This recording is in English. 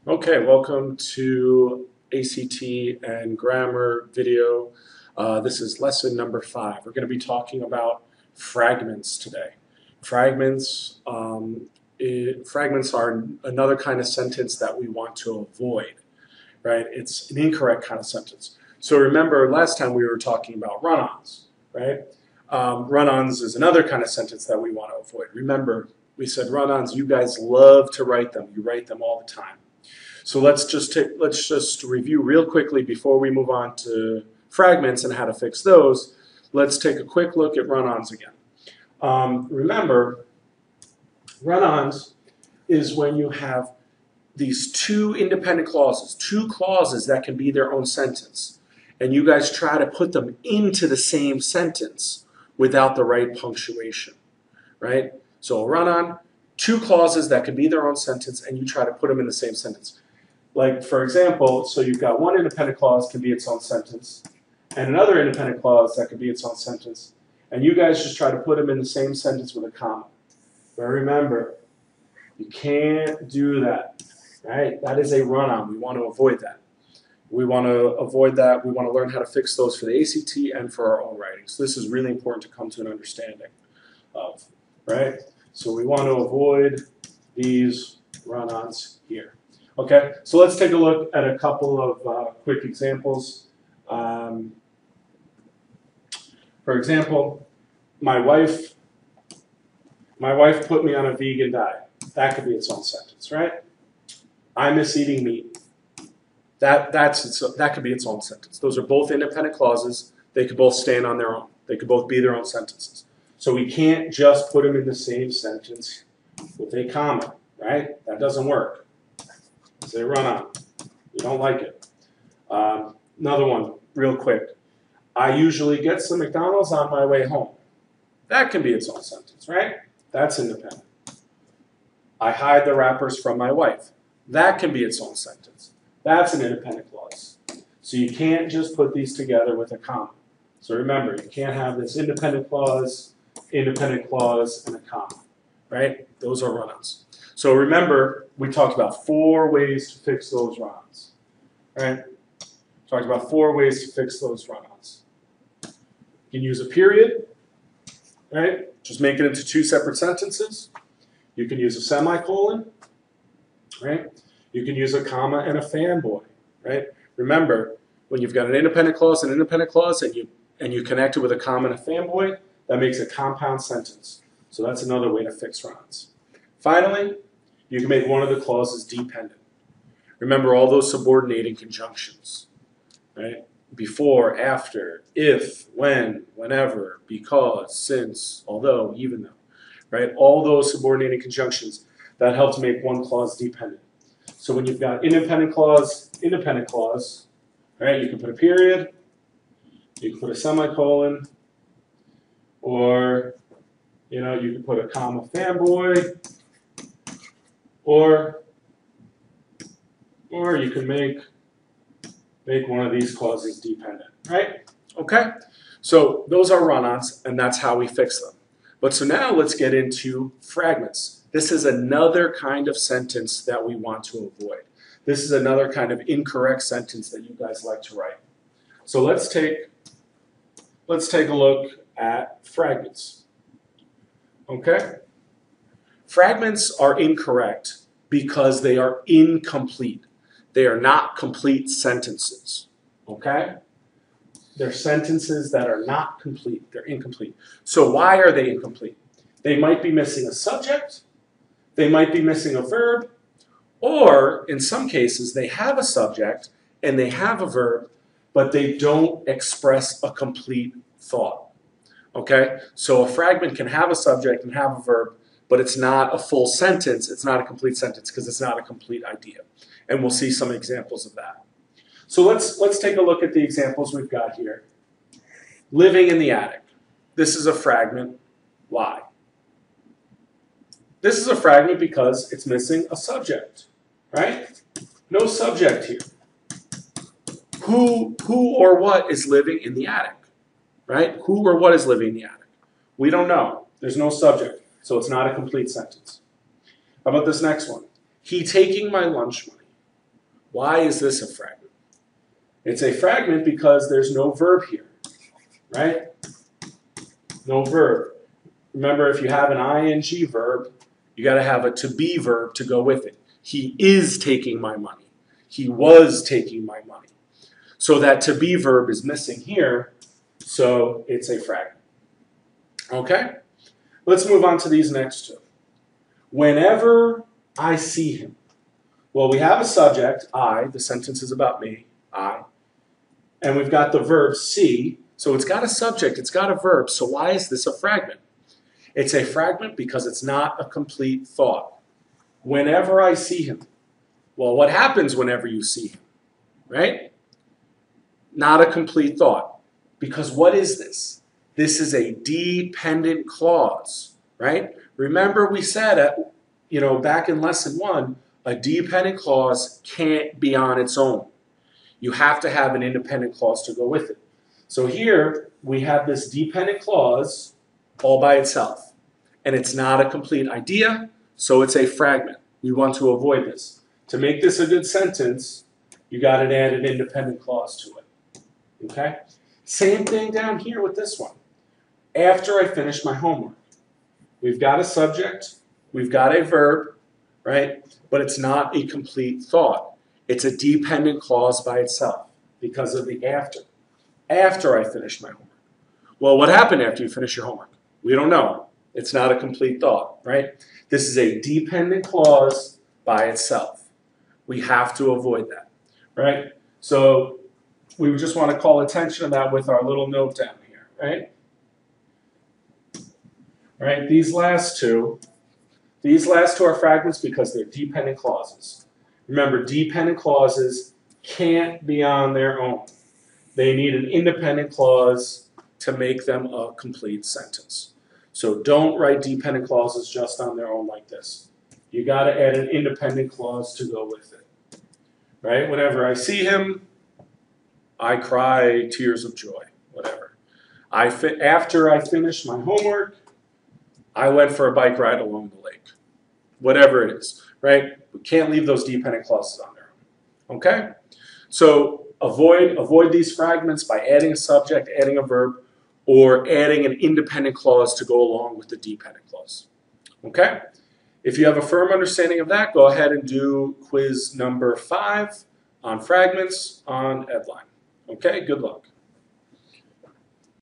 Okay, welcome to ACT and grammar video. This is lesson number 5. We're going to be talking about fragments today. Fragments, fragments are another kind of sentence that we want to avoid, right? It's an incorrect kind of sentence. So remember last time we were talking about run-ons, right? Run-ons is another kind of sentence that we want to avoid. Remember, we said run-ons, you guys love to write them. You write them all the time. So let's just review real quickly before we move on to fragments and how to fix those. Let's take a quick look at run-ons again. Remember, run-ons is when you have these two independent clauses, two clauses that can be their own sentence, and you guys try to put them into the same sentence without the right punctuation, right? So a run-on, two clauses that can be their own sentence, and you try to put them in the same sentence. Like, for example, so you've got one independent clause can be its own sentence, and another independent clause that could be its own sentence, and you guys just try to put them in the same sentence with a comma. But remember, you can't do that, right? That is a run-on. We want to avoid that. We want to avoid that. We want to learn how to fix those for the ACT and for our own writing. So this is really important to come to an understanding of, right? So we want to avoid these run-ons here. Okay, so let's take a look at a couple of quick examples. For example, my wife put me on a vegan diet. That could be its own sentence, right? I miss eating meat. That could be its own sentence. Those are both independent clauses. They could both stand on their own. They could both be their own sentences. So we can't just put them in the same sentence with a comma, right? That doesn't work. Say run-on. You don't like it. Another one, real quick. I usually get some McDonald's on my way home. That can be its own sentence, right? That's independent. I hide the wrappers from my wife. That can be its own sentence. That's an independent clause. So you can't just put these together with a comma. So remember, you can't have this independent clause, and a comma, right? Those are run-ons. So remember, we talked about 4 ways to fix those run-ons, right? Talked about 4 ways to fix those run-ons. You can use a period, right? Just make it into 2 separate sentences. You can use a semicolon, right? You can use a comma and a fanboy, right? Remember, when you've got an independent clause, and you connect it with a comma and a fanboy, that makes a compound sentence. So that's another way to fix run-ons. Finally, you can make one of the clauses dependent. Remember all those subordinating conjunctions, right? Before, after, if, when, whenever, because, since, although, even though, right? All those subordinating conjunctions that help to make one clause dependent. So when you've got independent clause, right? You can put a period, you can put a semicolon, or you can put a comma fanboy, or you can make one of these clauses dependent, right? Okay, so those are run-ons, and that's how we fix them. But so now let's get into fragments. This is another kind of sentence that we want to avoid. This is another kind of incorrect sentence that you guys like to write. So let's take a look at fragments. Okay? Fragments are incorrect because they are incomplete. They are not complete sentences. Okay? They're sentences that are not complete. They're incomplete. So why are they incomplete? They might be missing a subject, they might be missing a verb, or in some cases they have a subject and they have a verb, but they don't express a complete thought. Okay? So a fragment can have a subject and have a verb, but it's not a full sentence, it's not a complete sentence because it's not a complete idea. And we'll see some examples of that. So let's take a look at the examples we've got here. Living in the attic. This is a fragment. Why? This is a fragment because it's missing a subject, right? No subject here. Who or what is living in the attic, right? Who or what is living in the attic? We don't know. There's no subject, so it's not a complete sentence. How about this next one? He taking my lunch money. Why is this a fragment? It's a fragment because there's no verb here, right? No verb. Remember, if you have an ing verb, you got to have a to be verb to go with it. He is taking my money. He was taking my money. So that to be verb is missing here, so it's a fragment. Okay? Let's move on to these next two. Whenever I see him. Well, we have a subject, I. The sentence is about me, I. And we've got the verb see. So it's got a subject, it's got a verb. So why is this a fragment? It's a fragment because it's not a complete thought. Whenever I see him. Well, what happens whenever you see him? Right? Not a complete thought. Because what is this? This is a dependent clause, right? Remember we said, back in lesson 1, a dependent clause can't be on its own. You have to have an independent clause to go with it. So here we have this dependent clause all by itself. And it's not a complete idea, so it's a fragment. We want to avoid this. To make this a good sentence, you got to add an independent clause to it. Okay? Same thing down here with this one. After I finish my homework. We've got a subject, we've got a verb, right? But it's not a complete thought. It's a dependent clause by itself because of the after. After I finish my homework. Well, what happened after you finish your homework? We don't know. It's not a complete thought, right? This is a dependent clause by itself. We have to avoid that, right? So we just want to call attention to that with our little note down here, right? Right, these last two are fragments because they're dependent clauses. Remember, dependent clauses can't be on their own. They need an independent clause to make them a complete sentence. So don't write dependent clauses just on their own like this. You got to add an independent clause to go with it. Right? Whenever I see him, I cry tears of joy, whatever. After I finish my homework, I went for a bike ride along the lake. Whatever it is, right? We can't leave those dependent clauses on their own. Okay? So avoid these fragments by adding a subject, adding a verb, or adding an independent clause to go along with the dependent clause. Okay? If you have a firm understanding of that, go ahead and do quiz number 5 on fragments on Edline. Okay? Good luck.